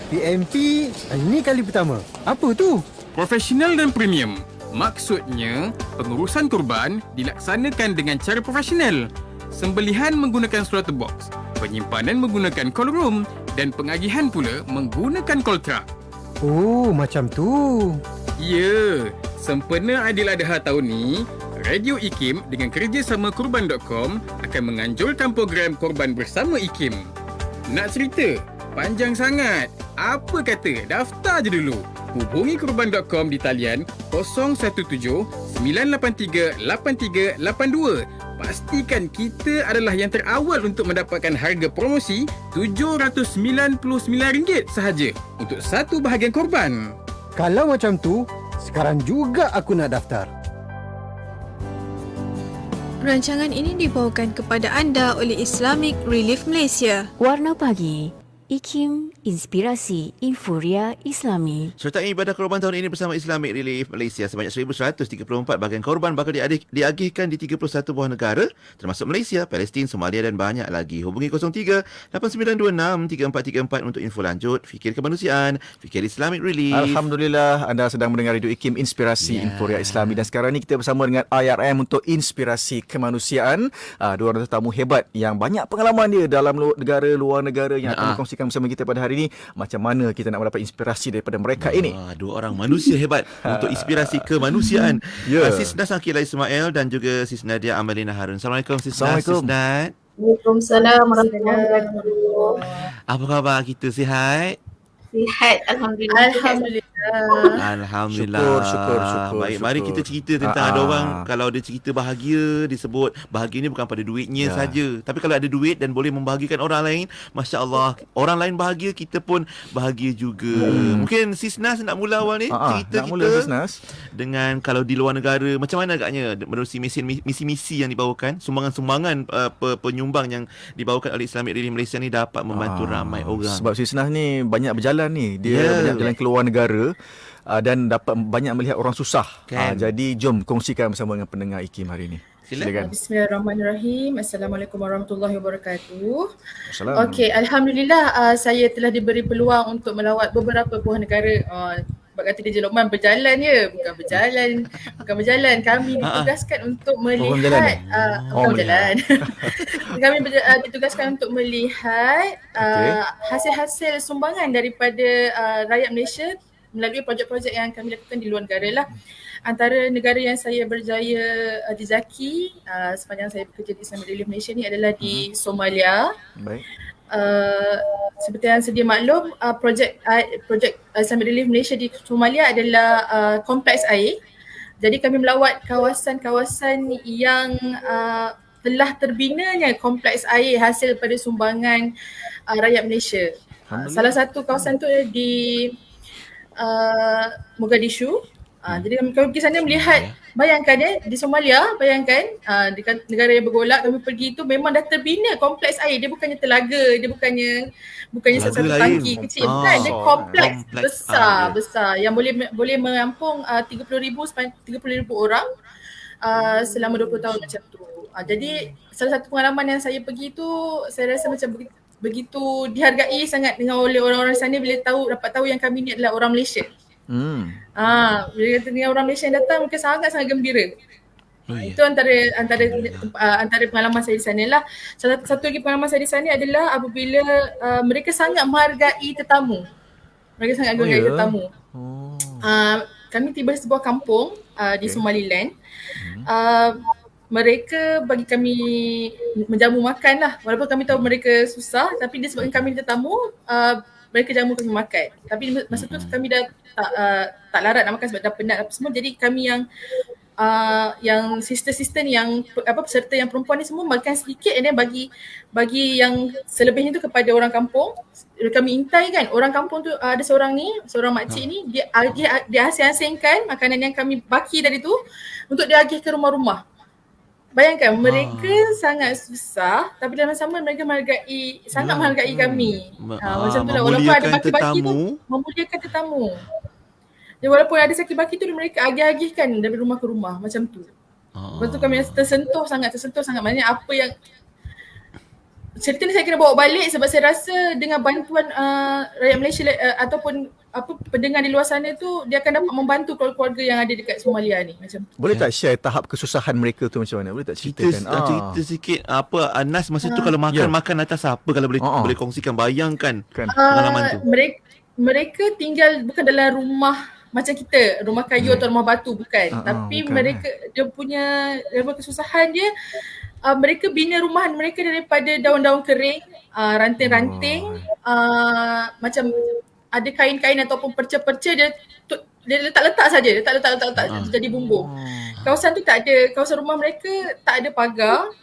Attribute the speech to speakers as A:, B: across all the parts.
A: PMP ini kali pertama. Apa tu?
B: Profesional dan premium. Maksudnya, pengurusan kurban dilaksanakan dengan cara profesional. Sembelihan menggunakan slaughterbox, penyimpanan menggunakan cold room dan pengagihan pula menggunakan cold truck.
A: Oh, macam tu.
B: Ya, sempena Aidiladha tahun ni, Radio IKIM dengan kerjasama Kurban.com akan menganjurkan program Kurban bersama IKIM. Nak cerita? Panjang sangat. Apa kata? Daftar je dulu. Hubungi Kurban.com di talian 017-983-8382. Pastikan kita adalah yang terawal untuk mendapatkan harga promosi RM799 sahaja untuk satu bahagian korban.
A: Kalau macam tu, sekarang juga aku nak daftar.
C: Rancangan ini dibawakan kepada anda oleh Islamic Relief Malaysia.
D: Warna Pagi, IKIM, Inspirasi Inforia Islami.
E: Sertai ibadah korban tahun ini bersama Islamic Relief Malaysia. Sebanyak 1,134 bahagian korban bakal diagihkan di 31 buah negara termasuk Malaysia, Palestin, Somalia dan banyak lagi. Hubungi 03-8926-3434 untuk info lanjut. Fikir kemanusiaan, fikir Islamic Relief.
F: Alhamdulillah, anda sedang mendengar Radio IKIM Inspirasi Inforia Islami. Dan sekarang ni kita bersama dengan IRM untuk Inspirasi Kemanusiaan. Dua orang tetamu hebat yang banyak pengalaman dia dalam negara, luar negara yang akan berkongsi bersama kita pada hari ini. Macam mana kita nak mendapat inspirasi daripada mereka ini.
E: Dua orang manusia hebat untuk inspirasi kemanusiaan. Sis Nas Akila Ismail dan juga Sis Nadia Amalina Harun. Assalamualaikum Sis Nas.
F: Assalamualaikum.
G: Waalaikumsalam warahmatullahi wabarakatuh.
E: Apa khabar kita? Sihat?
G: Sihat, Alhamdulillah.
E: Alhamdulillah.
F: Syukur.
E: Baik, mari kita cerita tentang ada orang kalau dia cerita bahagia, disebut bahagia ni bukan pada duitnya saja. Tapi kalau ada duit dan boleh membahagiakan orang lain, masya-Allah, orang lain bahagia, kita pun bahagia juga. Mungkin Sis Nas nak mula awal ni cerita
F: nak mula,
E: kita
F: Sis Nas.
E: dengan kalau di luar negara macam mana agaknya menerusi misi-misi yang dibawakan, sumbangan-sumbangan penyumbang yang dibawakan oleh Islamic Relief Malaysia ni dapat membantu ramai orang.
F: Sebab Sis Nas ni banyak berjalan ni. Dia banyak berjalan ke luar negara. Dan dapat banyak melihat orang susah. Jadi jom kongsikan bersama dengan pendengar IKIM hari ini. Silakan.
G: Bismillahirrahmanirrahim. Assalamualaikum warahmatullahi wabarakatuh.
F: Assalamualaikum.
G: Okey, Alhamdulillah saya telah diberi peluang untuk melawat beberapa buah negara. Sebab kata DJ Lokman berjalan je, bukan berjalan. Kami ditugaskan untuk melihat berjalan. Kami ditugaskan untuk melihat hasil-hasil sumbangan daripada rakyat Malaysia melalui projek-projek yang kami lakukan di luar negara lah. Antara negara yang saya berjaya dijaki sepanjang saya bekerja di Islamic Relief Malaysia ni adalah di Somalia.
F: Baik.
G: Seperti yang sedia maklum, projek Islamic Relief Malaysia di Somalia adalah kompleks air. Jadi kami melawat kawasan-kawasan yang telah terbinanya kompleks air hasil pada sumbangan rakyat Malaysia. Salah satu kawasan tu di Mogadishu. Jadi kami pergi sana melihat, bayangkan di Somalia, di negara yang bergolak kami pergi tu memang dah terbina kompleks air. Dia bukannya telaga, dia bukannya satu tangki kecil, bukan, dia kompleks besar yang boleh menampung 30,000 orang selama 20 tahun macam tu. Jadi salah satu pengalaman yang saya pergi tu, saya rasa macam begitu dihargai sangat oleh orang-orang sana bila dapat tahu yang kami ni adalah orang Malaysia. Bila kata dengan orang Malaysia yang datang, mereka sangat-sangat gembira. Itu antara pengalaman saya di sana lah. Satu lagi pengalaman saya di sana adalah apabila mereka sangat menghargai tetamu. Kami tiba di sebuah kampung di Somaliland. Mereka bagi kami menjamu makan lah. Walaupun kami tahu mereka susah, tapi disebabkan kami tetamu, mereka jamu kami makan. Tapi masa tu kami dah tak larat nak makan sebab dah penat apa semua. Jadi kami yang sister-sister ni, yang peserta yang perempuan ni semua makan sedikit and then bagi yang selebihnya tu kepada orang kampung. Kami intai kan, orang kampung tu ada seorang makcik ni, dia asing-asingkan makanan yang kami baki tadi tu untuk dia agih ke rumah-rumah. Bayangkan, mereka sangat susah tapi dalam sama mereka sangat menghargai kami. Macam tu lah, walaupun ada baki-baki tu, memuliakan tetamu. Dan walaupun ada sakit baki tu, mereka agih-agihkan dari rumah ke rumah macam tu. Lepas tu kami tersentuh sangat. Maknanya apa yang cerita ni saya kena bawa balik sebab saya rasa dengan bantuan rakyat Malaysia ataupun pendengar di luar sana tu, dia akan dapat membantu keluarga-keluarga yang ada dekat Somalia ni macam tu.
F: Boleh tak share tahap kesusahan mereka tu macam mana? Boleh tak ceritakan?
E: Cerita sikit apa Nas masa tu kalau makan atas apa, kalau boleh kongsikan, bayangkan
F: Kan.
E: pengalaman tu.
G: Mereka tinggal bukan dalam rumah macam kita, rumah kayu atau rumah batu, bukan. Tapi
F: bukan,
G: mereka dia punya kesusahan dia, mereka bina rumahan mereka daripada daun-daun kering, ranting-ranting, macam ada kain-kain ataupun perca-perca, dia letak-letak saja, letak jadi bumbung. Kawasan tu tak ada, kawasan rumah mereka tak ada pagar,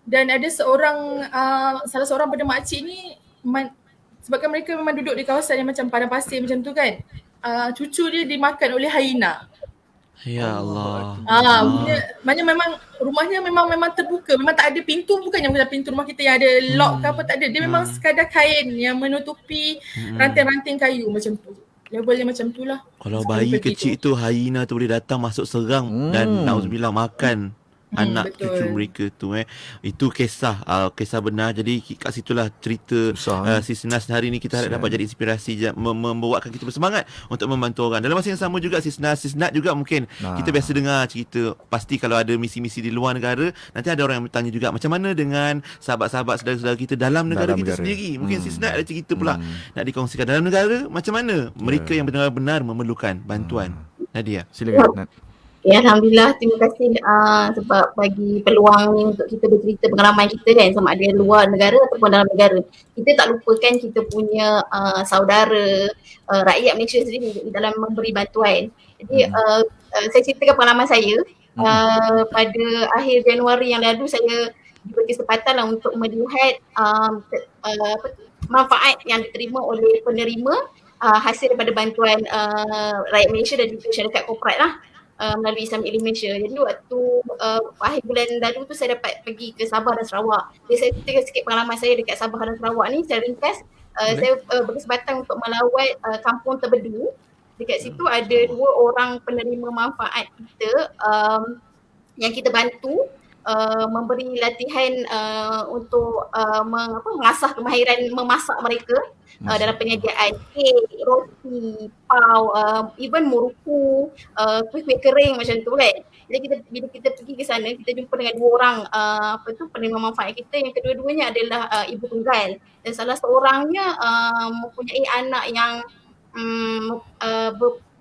G: dan ada salah seorang pada makcik ni, sebabkan mereka memang duduk di kawasan yang macam padang pasir macam tu kan, cucu dia dimakan oleh hyena.
E: Ya Allah.
G: Maknanya memang rumahnya memang terbuka, memang tak ada pintu, bukannya macam pintu rumah kita yang ada lock ke apa, tak ada. Dia memang sekadar kain yang menutupi ranting-ranting kayu macam tu. Levelnya macam tu lah.
E: Kalau bayi kecil tu, hyena tu boleh datang masuk serang dan nauzubillah makan anak
G: betul.
E: cucu mereka tu. Itu kisah benar. Jadi kat situlah cerita Sis Nas hari ni, kita harap dapat jadi inspirasi, membuatkan kita bersemangat untuk membantu orang. Dalam masa yang sama juga Sis Nas juga mungkin kita biasa dengar cerita, pasti kalau ada misi-misi di luar negara, nanti ada orang yang bertanya juga macam mana dengan sahabat-sahabat saudara-saudara kita dalam negara kita sendiri. Mungkin Sis Nas ada cerita pula nak dikongsikan dalam negara, macam mana mereka yang benar-benar memerlukan bantuan. Nadia,
F: Silakan Nat.
H: Ya, Alhamdulillah, terima kasih sebab bagi peluang ni untuk kita bercerita pengalaman kita kan, sama ada luar negara ataupun dalam negara. Kita tak lupakan kita punya saudara rakyat Malaysia sendiri dalam memberi bantuan. Jadi saya ceritakan pengalaman saya. Pada akhir Januari yang lalu, saya diberi kesempatan lah untuk melihat manfaat yang diterima oleh penerima hasil daripada bantuan rakyat Malaysia dan juga syarikat korporat lah, melalui Islamic Relief Malaysia. Jadi waktu akhir bulan lalu tu saya dapat pergi ke Sabah dan Sarawak. Jadi saya ceritakan sikit pengalaman saya dekat Sabah dan Sarawak ni secara ringkas. Saya berkesempatan untuk melawat Kampung Terbedu. Dekat situ ada 2 orang penerima manfaat kita yang kita bantu memberi latihan untuk mengasah kemahiran memasak mereka dalam penyajian kek, roti, pau, even muruku, kuih-kuih kering macam tu kan. Jadi bila kita pergi ke sana, kita jumpa dengan 2 orang penerima manfaat kita, yang kedua-duanya adalah ibu tunggal, dan salah seorangnya mempunyai anak yang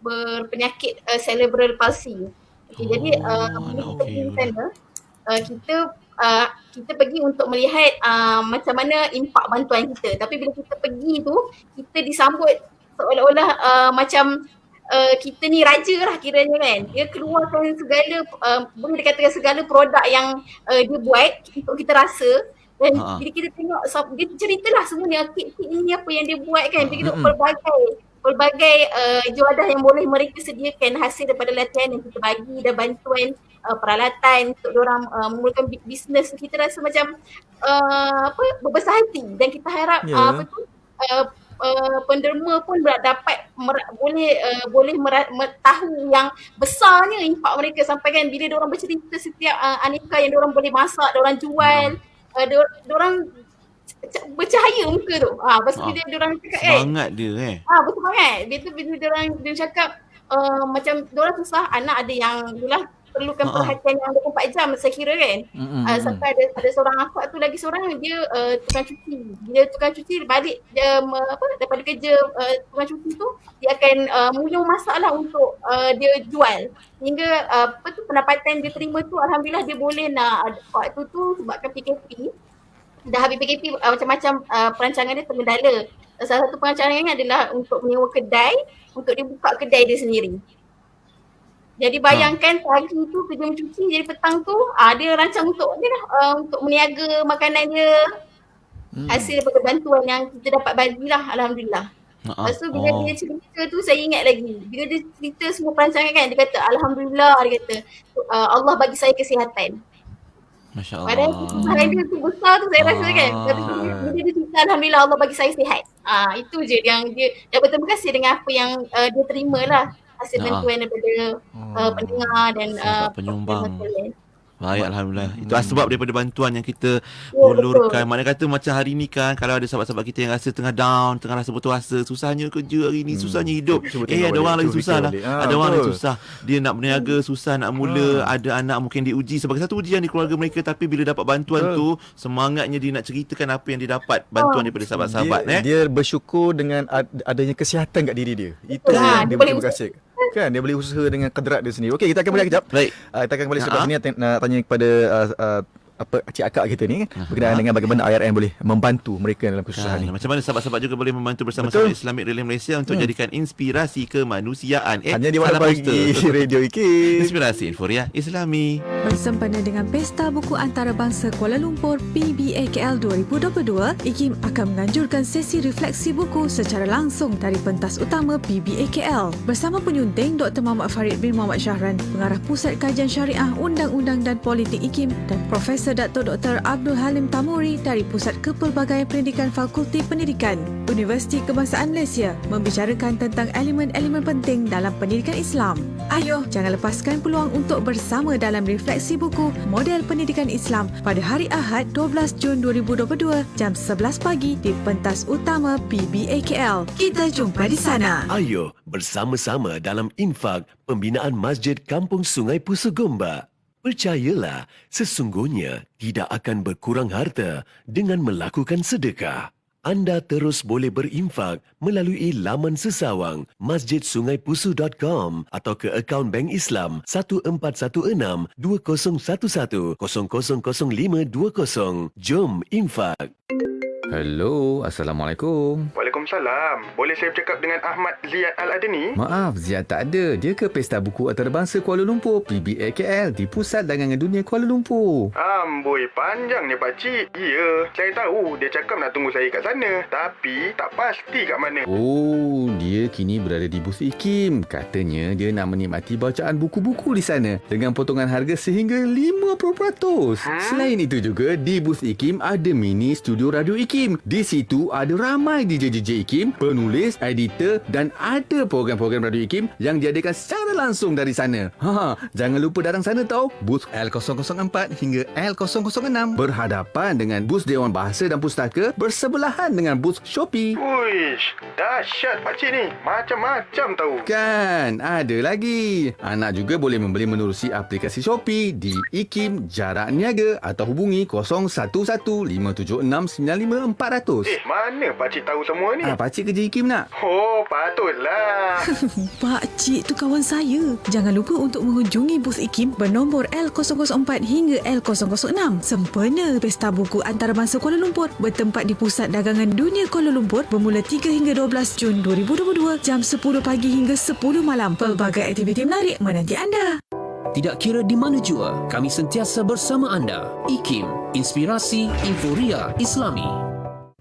H: berpenyakit cerebral palsy. Jadi bila kita pergi ke sana, kita pergi untuk melihat macam mana impak bantuan kita. Tapi bila kita pergi tu, kita disambut seolah-olah macam kita ni raja lah kiranya kan. Dia keluarkan segala, boleh dikatakan segala produk yang dia buat untuk kita rasa. Dan bila kita tengok, dia ceritalah semua ni, kek ni apa yang dia buat kan. Dia tengok pelbagai juadah yang boleh mereka sediakan hasil daripada latihan yang kita bagi dan bantuan peralatan untuk diorang memulakan bisnes. Kita rasa macam berbesar hati, dan kita harap penderma pun dapat boleh tahu yang besarnya impak mereka, sampai kan bila diorang bercerita setiap aneka yang diorang boleh masak, diorang jual, diorang bercahaya muka tu. Pasal bila diorang cakap
E: semangat dia
H: bersemangat. Bila diorang cakap macam diorang susah, anak ada yang itulah perlukan perhatian yang 24 jam saya kira kan. Sampai ada seorang akak tu, lagi seorang dia tukang cuci. Bila tukang cuci balik dia daripada kerja tukang cuci tu, dia akan mula masak lah untuk dia jual. Hingga pendapatan dia terima tu, alhamdulillah dia boleh nak waktu tu sebabkan PKP. Dah habis PKP, macam-macam perancangan dia tergendala. Salah satu perancangannya adalah untuk menyewa kedai, untuk dia buka kedai dia sendiri. Jadi bayangkan pagi tu kerja mencuci, jadi petang tu dia rancang untuk untuk meniaga makanan dia hasil daripada bantuan yang kita dapat bagilah, alhamdulillah. Lepas tu bila dia cerita tu, saya ingat lagi bila dia cerita semua perancangan kan, dia kata alhamdulillah, dia kata Allah bagi saya kesihatan.
E: Masya Allah.
H: Padahal kesihatan dia tu besar tu saya rasa kan. Tapi bila dia cerita alhamdulillah Allah bagi saya sihat. Itu je yang dia berterima kasih dengan apa yang dia terima lah, hasil bantuan daripada pendengar dan
E: penyumbang. Baik, Alhamdulillah. Itu sebab daripada bantuan yang kita
H: Ya,
E: hulurkan. Maknanya kata macam hari ni kan, kalau ada sahabat-sahabat kita yang rasa tengah down, tengah rasa putus asa, susahnya kerja hari ni, susahnya hidup.
F: Cuba
E: Ada
F: tengok
E: orang
F: balik,
E: lagi
F: cuba
E: susah
F: fikir
E: lah.
F: balik.
E: Ada orang lagi
F: Betul.
E: susah. Dia nak berniaga, susah nak mula. Ada anak mungkin diuji sebagai satu ujian di keluarga mereka. Tapi bila dapat bantuan tu, semangatnya dia nak ceritakan apa yang dia dapat. Bantuan daripada sahabat-sahabat.
F: Dia bersyukur dengan adanya kesihatan kat diri dia. Itu yang
H: Ha,
F: dia
H: dia boleh
F: berterima kasih. Kan dia boleh usaha dengan kedrat dia sendiri. Okey, kita akan balik kejap.
E: Baik.
F: Kita akan kembali selepas ini nak tanya kepada Cik Akak kita ni berkenaan dengan bagaimana IRM boleh membantu mereka dalam kesusahan ni.
E: Macam mana sahabat-sahabat juga boleh membantu
F: Betul.
E: bersama-sama Islamic Relief Malaysia untuk jadikan inspirasi kemanusiaan.
F: Hanya di Warna
E: salah
F: Pagi
E: poster.
F: Radio IKIM.
E: Inspirasi Inforia Islami.
C: Bersempena dengan Pesta Buku Antarabangsa Kuala Lumpur PBAKL 2022, IKIM akan menganjurkan sesi refleksi buku secara langsung dari pentas utama PBAKL. Bersama penyunting Dr. Muhammad Farid bin Muhammad Syahran, Pengarah Pusat Kajian Syariah Undang-Undang dan Politik IKIM, dan Profesor Dato' Dr. Abdul Halim Tamuri dari Pusat Kepelbagaian Pendidikan Fakulti Pendidikan Universiti Kebangsaan Malaysia membicarakan tentang elemen-elemen penting dalam pendidikan Islam. Ayuh, jangan lepaskan peluang untuk bersama dalam refleksi buku Model Pendidikan Islam pada hari Ahad 12 Jun 2022 jam 11 pagi di pentas utama PBAKL. Kita jumpa di sana.
I: Ayo bersama-sama dalam infak pembinaan Masjid Kampung Sungai Pusu Gombak. Percayalah, sesungguhnya tidak akan berkurang harta dengan melakukan sedekah. Anda terus boleh berinfak melalui laman sesawang masjidsungaipusu.com atau ke akaun Bank Islam 1416 2011 000520. Jom infak.
J: Hello, Assalamualaikum.
K: Waalaikumsalam. Boleh saya bercakap dengan Ahmad Ziyad Al-Adani?
J: Maaf, Ziad tak ada. Dia ke Pesta Buku Antarabangsa Kuala Lumpur, PBAKL, di Pusat Dagangan Dunia Kuala Lumpur.
K: Amboi, panjangnya pakcik. Ya, saya tahu dia cakap nak tunggu saya kat sana. Tapi tak pasti kat mana.
J: Oh, dia kini berada di bus IKIM. Katanya dia nak menikmati bacaan buku-buku di sana dengan potongan harga sehingga 50%. Selain itu juga, di bus IKIM ada mini studio radio IKIM. Di situ ada ramai DJ IKIM, penulis, editor dan ada program-program radio IKIM yang diadakan secara langsung dari sana. Jangan lupa datang sana tau. Bus L004 hingga L006 berhadapan dengan bus Dewan Bahasa dan Pustaka, bersebelahan dengan bus Shopee.
K: Uish, dahsyat pakcik ni. Macam-macam tahu.
J: Kan, ada lagi. Anak juga boleh membeli menerusi aplikasi Shopee di IKIM Jarak Niaga atau hubungi 01157695 400.
K: Mana pakcik tahu semua ni?
J: Pakcik kerja IKIM nak?
K: Oh, patutlah.
C: Pakcik tu kawan saya. Jangan lupa untuk mengunjungi bus IKIM bernombor L004 hingga L006. Sempena Pesta Buku Antarabangsa Kuala Lumpur bertempat di Pusat Dagangan Dunia Kuala Lumpur bermula 3 hingga 12 Jun 2022 jam 10 pagi hingga 10 malam. Pelbagai aktiviti menarik menanti anda.
L: Tidak kira di mana jua, kami sentiasa bersama anda. IKIM, Inspirasi Inforia Islami.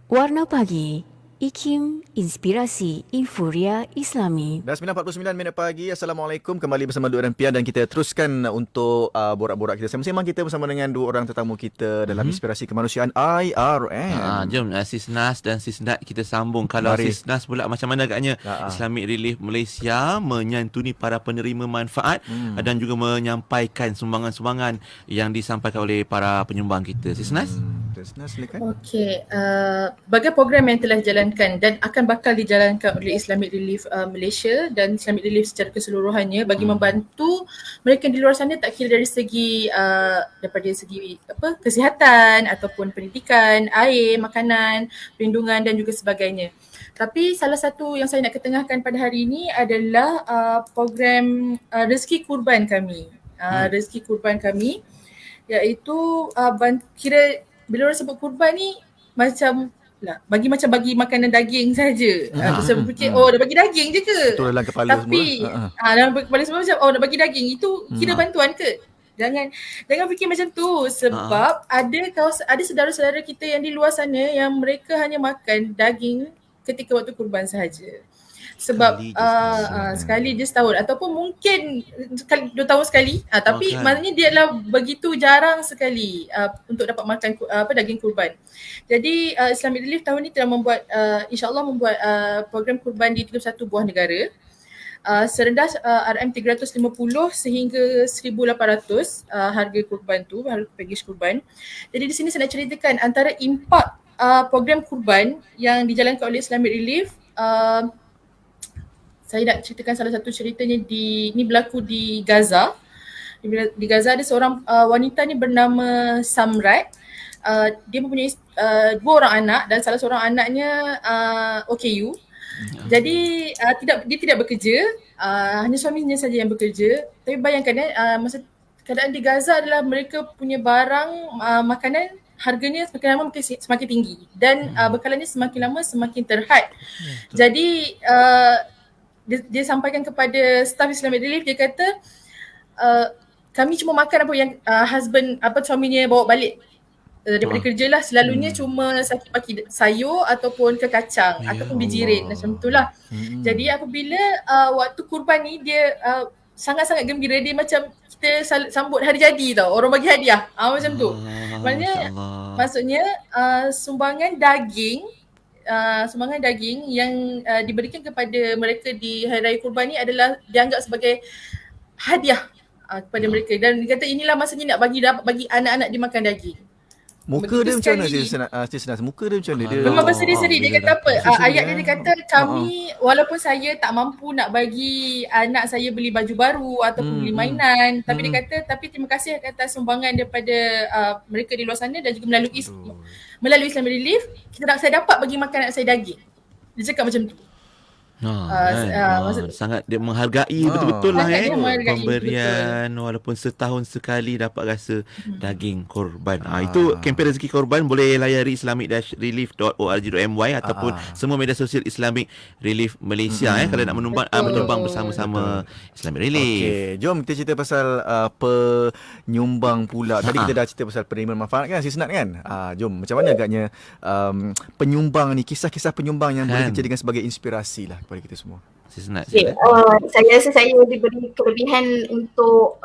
D: Warna Pagi IKIM Inspirasi Inforia Islami.
F: Dan 9.49 minit pagi. Assalamualaikum. Kembali bersama Dua Rempian dan kita teruskan untuk borak-borak kita. Sembang kita bersama dengan dua orang tetamu kita dalam Inspirasi Kemanusiaan IRM.
E: Jom Sis Nas dan Sis Nat kita sambung. Kalau
F: Mari.
E: Sis Nas pula macam mana agaknya Islamic Relief Malaysia menyantuni para penerima manfaat dan juga menyampaikan sumbangan-sumbangan yang disampaikan oleh para penyumbang kita. Sis Nas?
F: Sis Nas silakan.
G: Okey, bagai program yang telah dijalankan dan akan bakal dijalankan oleh Islamic Relief Malaysia dan Islamic Relief secara keseluruhannya bagi membantu mereka di luar sana, tak kira dari segi daripada segi kesihatan ataupun pendidikan, air, makanan, perlindungan dan juga sebagainya. Tapi salah satu yang saya nak ketengahkan pada hari ini adalah program rezeki kurban kami. Rezeki kurban kami iaitu kira bila orang sebut kurban ni macam bagi makanan daging saja. Saya fikir dah bagi daging je ke?
F: Betul dalam kepala
G: Tapi,
F: semua.
G: dalam kepala semua macam dah bagi daging itu kira bantuan ke? Jangan fikir macam tu sebab ada saudara-saudara kita yang di luar sana yang mereka hanya makan daging ketika waktu kurban sahaja. Sebab sekali je setahun ataupun mungkin 2 tahun sekali, tapi maknanya dia adalah begitu jarang sekali untuk dapat makan daging kurban. Jadi Islamic Relief tahun ni telah membuat insya-Allah membuat program kurban di 31 buah negara. serendah RM350 sehingga 1,800 harga kurban tu, harga package kurban. Jadi di sini saya nak ceritakan antara impak program kurban yang dijalankan oleh Islamic Relief. Saya nak ceritakan salah satu ceritanya ni berlaku di Gaza. Di Gaza ada seorang wanita ni bernama Samrat. Dia mempunyai 2 orang anak dan salah seorang anaknya OKU. Jadi dia tidak bekerja, hanya suaminya saja yang bekerja. Tapi bayangkan masa keadaan di Gaza adalah mereka punya barang makanan harganya semakin lama semakin tinggi dan bekalannya semakin lama semakin terhad. Jadi dia sampaikan kepada staf Islamic Relief, dia kata kami cuma makan apa yang suaminya bawa balik daripada kerja lah. Selalunya cuma bagi sayur ataupun ke kacang ataupun bijirin macam itulah. Jadi apabila waktu kurban ni dia sangat-sangat gembira, dia macam kita sambut hari jadi tau, orang bagi hadiah macam tu. Maksudnya sumbangan daging yang diberikan kepada mereka di Hari Raya Kurban ni adalah dianggap sebagai hadiah kepada mereka, dan dia kata inilah masanya nak bagi anak-anak dia makan daging.
F: Muka dia macam mana Senas? Muka dia macam mana? Dia
G: memang berseri-seri. Dia kata apa? Ayatnya dia kata kami walaupun saya tak mampu nak bagi anak saya beli baju baru ataupun beli mainan, tapi dia kata tapi terima kasih atas sumbangan daripada mereka di luar sana dan juga melalui Islamic Relief saya dapat bagi makan anak saya daging. Dia cakap macam tu.
E: Sangat dia menghargai betul-betul lah pemberian betul. Walaupun setahun sekali dapat rasa daging korban. Itu kempen rezeki korban, boleh layari islamic-relief.org.my ataupun semua media sosial Islamic Relief Malaysia kalau nak menyumbang bersama-sama Islamic Relief.
F: Okey, jom kita cerita pasal penyumbang pula. Tadi kita dah cerita pasal penerimaan manfaat kan, Sis Nat kan? Jom, macam mana agaknya penyumbang ni, kisah-kisah penyumbang yang boleh dijadikan sebagai inspirasi lah kepada kita semua.
H: Saya rasa saya diberi kelebihan untuk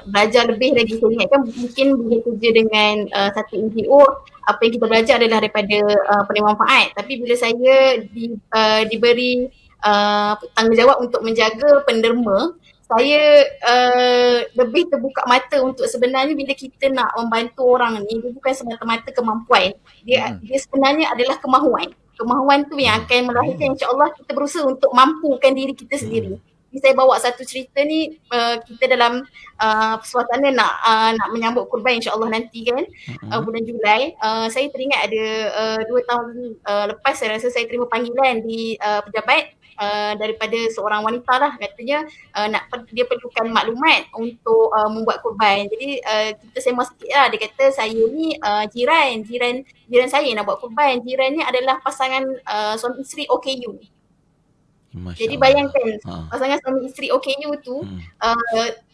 H: belajar lebih lagi. Saya ingatkan mungkin bila kerja dengan satu NGO, apa yang kita belajar adalah daripada penerima manfaat. Tapi bila saya diberi tanggungjawab untuk menjaga penderma, saya lebih terbuka mata untuk sebenarnya bila kita nak membantu orang ni, dia bukan semata-mata kemampuan. Dia sebenarnya adalah kemahuan. Kemahuan tu yang akan melahirkan, insya-Allah kita berusaha untuk mampukan diri kita sendiri. Jadi saya bawa satu cerita ni, kita dalam suasana nak menyambut kurban insya-Allah nanti kan, bulan Julai. Saya teringat ada 2 tahun lepas saya rasa saya terima panggilan di pejabat daripada seorang wanita lah, katanya dia perlukan maklumat untuk membuat kurban. Jadi kita sembang sikit lah. Dia kata saya ni jiran saya nak buat kurban. Jiran ni adalah pasangan suami isteri OKU. Jadi bayangkan pasangan suami isteri OKU tu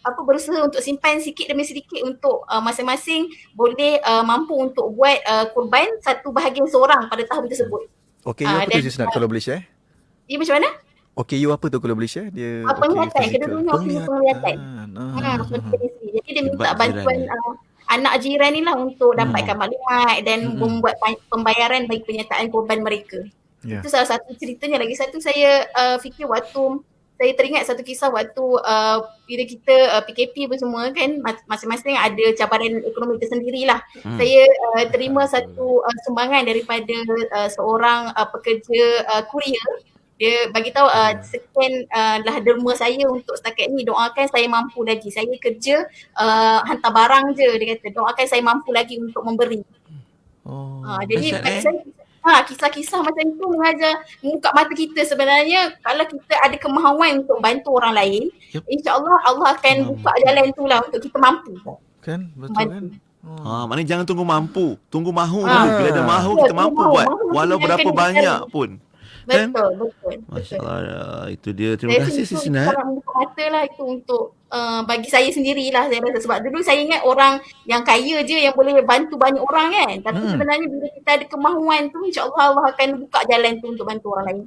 H: berusaha untuk simpan sikit demi sedikit untuk masing-masing boleh mampu untuk buat kurban satu bahagian seorang pada tahun tersebut.
F: OKU apa tu Sis Nat kalau boleh share?
H: Dia macam mana?
F: OKU apa tu kalau boleh share? Dia
H: penglihatan, kedua-duanya penglihatan. Jadi dia minta bantuan anak jiran ni lah untuk dapatkan maklumat dan membuat pembayaran bagi penyertaan korban mereka. Itu salah satu ceritanya. Lagi satu saya fikir waktu saya teringat satu kisah waktu bila kita PKP apa semua kan, masing-masing ada cabaran ekonomi tersendiri lah. Saya terima satu sumbangan daripada seorang pekerja kurier. Dia bagi tahu sekian lah derma saya untuk setakat ni, doakan saya mampu lagi. Saya kerja hantar barang je, dia kata doakan saya mampu lagi untuk memberi. Jadi bagi saya kisah-kisah macam itu membuka mata kita sebenarnya. Kalau kita ada kemahuan untuk bantu orang lain, insya-Allah Allah akan buka jalan tu lah untuk kita mampu. Kan?
F: Betul kan?
E: Maknanya jangan tunggu mampu, tunggu mahu dulu. Bila ada mahu kita mampu buat walau berapa banyak pun.
H: Betul.
E: Masya-Allah, itu dia. Terima kasih Sis Nat.
H: Saya buka mata lah itu untuk bagi saya sendirilah saya rasa. Sebab dulu saya ingat orang yang kaya je yang boleh bantu banyak orang kan. Tapi sebenarnya bila kita ada kemahuan tu, insya-Allah Allah akan buka jalan tu untuk bantu orang lain.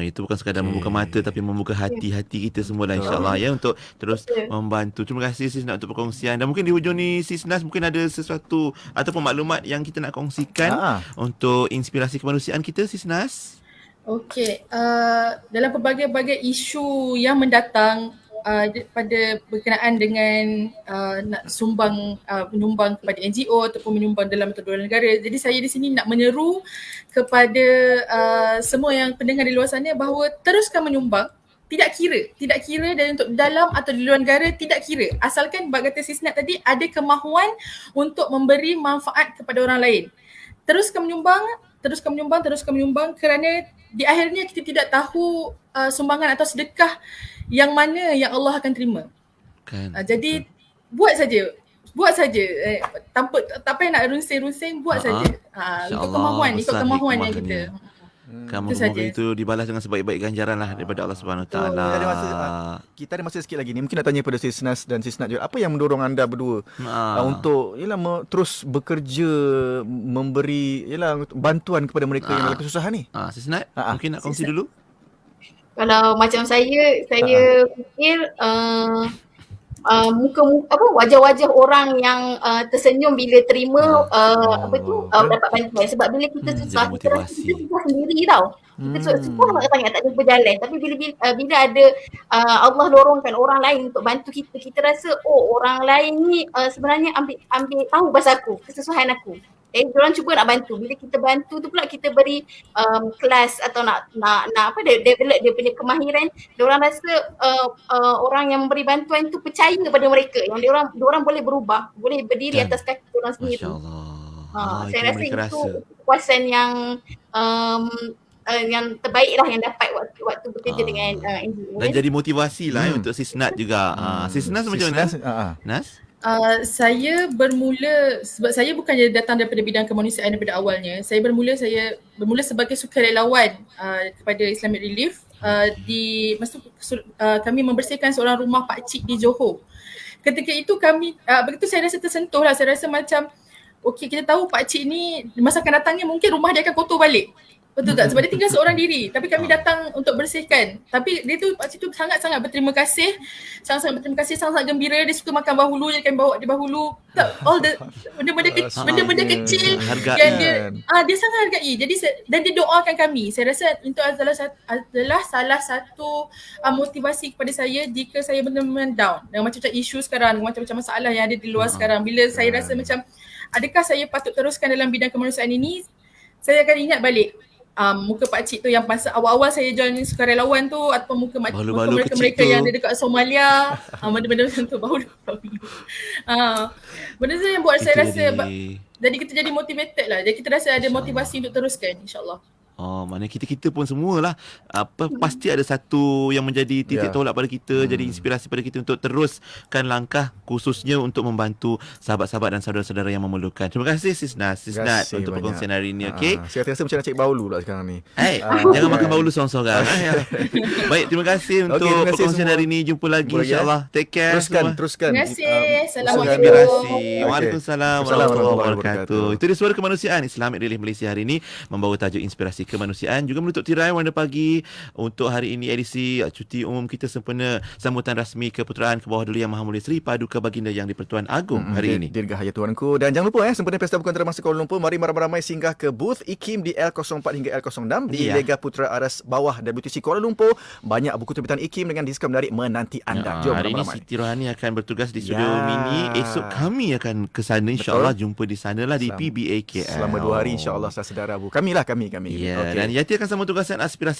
E: Itu bukan sekadar membuka mata tapi membuka hati-hati kita semua lah insya-Allah ya, untuk terus membantu. Terima kasih Sis Nat untuk perkongsian. Dan mungkin di hujung ni Sis Nas mungkin ada sesuatu ataupun maklumat yang kita nak kongsikan untuk inspirasi kemanusiaan kita, Sis Nas.
G: Okey, dalam pelbagai-bagai isu yang mendatang pada berkenaan dengan nak menyumbang kepada NGO ataupun menyumbang dalam luar negara. Jadi saya di sini nak menyeru kepada semua yang pendengar di luar sana bahawa teruskan menyumbang. Tidak kira dari untuk dalam atau di luar negara, tidak kira. Asalkan bab kata Sisnat tadi ada kemahuan untuk memberi manfaat kepada orang lain. Teruskan menyumbang kerana di akhirnya kita tidak tahu sumbangan atau sedekah yang mana yang Allah akan terima. Jadi buat saja. Tak payah nak runsing-runsing, buat saja. Ikut kemahuan yang kita.
E: Moga itu dibalas dengan sebaik-baik ganjaran lah daripada Allah Subhanahu Wa Taala.
F: Kita ada masa sikit lagi ni. Mungkin nak tanya pada Sisnas dan Sisnat juga, apa yang mendorong anda berdua untuk terus bekerja, memberi bantuan kepada mereka yang dalam kesusahan ni?
E: Sisnat, mungkin nak kongsi dulu.
H: Kalau macam saya fikir wajah-wajah orang yang tersenyum bila terima dapat bantuan. Sebab bila kita susah, kita rasa kita susah sendiri tau. Kita susah sangat tak ada berjalan. Tapi bila ada Allah lorongkan orang lain untuk bantu kita, kita rasa orang lain ni sebenarnya ambil tahu pasal aku, kesusahan aku. Diorang cuba nak bantu. Bila kita bantu tu pula kita beri kelas atau nak develop dia punya kemahiran. Diorang rasa orang yang memberi bantuan tu percaya pada mereka yang diorang boleh berubah, boleh berdiri atas kaki diorang sendiri. Saya rasa itu kepuasan yang terbaik lah yang dapat waktu bekerja dengan NGO.
E: Dan jadi motivasi lah untuk Sisnat juga. Sisnat macam mana? Nas?
G: Saya bermula, sebab saya bukannya datang daripada bidang kemanusiaan daripada awalnya. Saya bermula sebagai sukarelawan kepada Islamic Relief. Kami membersihkan seorang rumah pakcik di Johor. Ketika itu begitu saya rasa tersentuh lah. Saya rasa macam kita tahu pakcik ni masa akan datangnya mungkin rumah dia akan kotor balik. Betul tak? Sebab dia tinggal seorang diri. Tapi kami datang untuk bersihkan. Tapi dia tu, pakcik tu sangat-sangat berterima kasih. Sangat-sangat berterima kasih, sangat-sangat gembira. Dia suka makan bahulu, jadi kami bawa dia bahulu. All the benda-benda kecil yang dia sangat hargai. Jadi dan dia doakan kami. Saya rasa itu adalah salah satu motivasi kepada saya jika saya benar-benar down. Dengan macam-macam isu sekarang, macam-macam masalah yang ada di luar sekarang. Bila saya rasa macam, adakah saya patut teruskan dalam bidang kemanusiaan ini? Saya akan ingat balik muka pakcik tu yang masa awal-awal saya join sukarelawan tu, ataupun muka mereka yang ada dekat Somalia, benda-benda macam tu baru. Benda tu yang buat saya rasa jadi kita jadi motivated lah. Jadi kita rasa ada motivasi untuk teruskan, insyaAllah.
E: Maknanya kita pun semualah pasti ada satu yang menjadi titik tolak pada kita, jadi inspirasi pada kita untuk teruskan langkah, khususnya untuk membantu sahabat-sahabat dan saudara-saudara yang memerlukan. Terima kasih Sisnat untuk perkongsian hari ini.
F: Saya rasa macam nak cek baulu pula sekarang ni.
E: Jangan makan baulu seorang-seorang. Baik, terima kasih untuk perkongsian hari ini. Jumpa lagi insya-Allah. Take care.
F: Teruskan.
G: Terima kasih. Assalamualaikum.
E: Waalaikumsalam warahmatullahi wabarakatuh. Itu dia Suara Kemanusiaan Islamic Relief Malaysia hari ini membawa tajuk inspirasi kemanusiaan, juga menutup tirai Warna Pagi untuk hari ini edisi cuti umum kita sempena sambutan rasmi keputeraan ke bawah Duli Yang Maha Mulia Seri Paduka Baginda Yang di-Pertuan Agong hari ini.
F: Dirgahaya Tuanku. Dan jangan lupa sempena Pesta Buku Antarabangsa Kuala Lumpur, mari ramai-ramai singgah ke booth IKIM di L04 hingga L06 di Lega Putra Aras bawah WTC Kuala Lumpur. Banyak buku terbitan IKIM dengan diskaun menarik menanti anda. Jom
E: hari ini Siti Rohani akan bertugas di studio mini. Esok kami akan ke sana insya-Allah. Jumpa di sanalah di PBA KL.
F: Selama 2 hari insya-Allah saudara Abu. Kami.
E: Dan Yati akan sama tugasan aspirasi